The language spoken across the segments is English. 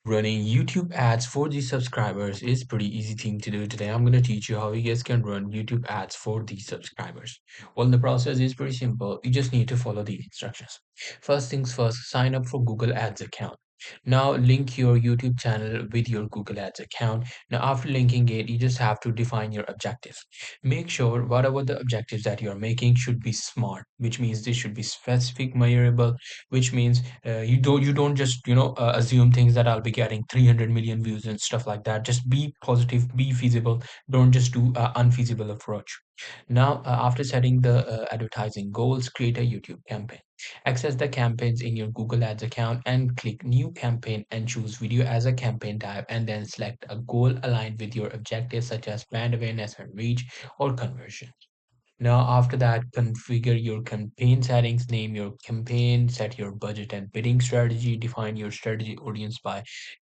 Running YouTube ads for the subscribers is pretty easy thing to do. Today I'm going to teach you how you guys can run YouTube ads for the subscribers. Well, the process is pretty simple. You just need to follow the instructions. First things first, sign up for Google Ads account. Now link your YouTube channel with your Google Ads account. Now after linking it, you just have to define your objectives. Make sure whatever the objectives that you're making should be smart, which means they should be specific, measurable, which means you don't just assume things that I'll be getting 300 million views and stuff like that. Just be positive, be feasible. Don't just do unfeasible approach. Now after setting the advertising goals, create a YouTube campaign. Access the campaigns in your Google Ads account and click new campaign and choose video as a campaign type, and then select a goal aligned with your objectives such as brand awareness and reach or conversion. Now, after that, configure your campaign settings, name your campaign, set your budget and bidding strategy, define your strategy audience by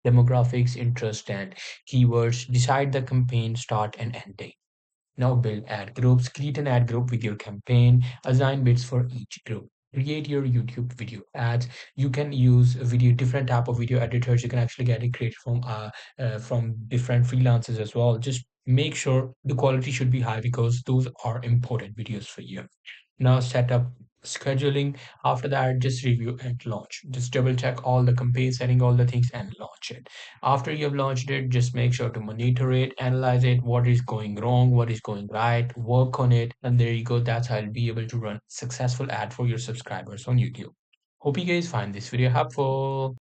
demographics, interest, and keywords, decide the campaign start and end date. Now build ad groups, create an ad group with your campaign, assign bits for each group. Create your YouTube video ads. You can use different type of video editors. You can actually get it created from different freelancers as well. Just make sure the quality should be high because those are important videos for you. Now set up scheduling. After that, just review and launch. Just double check all the campaign setting, all the things, and launch it. After you've launched it, just make sure to monitor it, analyze it, what is going wrong, what is going right, work on it, and there you go. That's how you'll be able to run successful ad for your subscribers on YouTube. Hope you guys find this video helpful.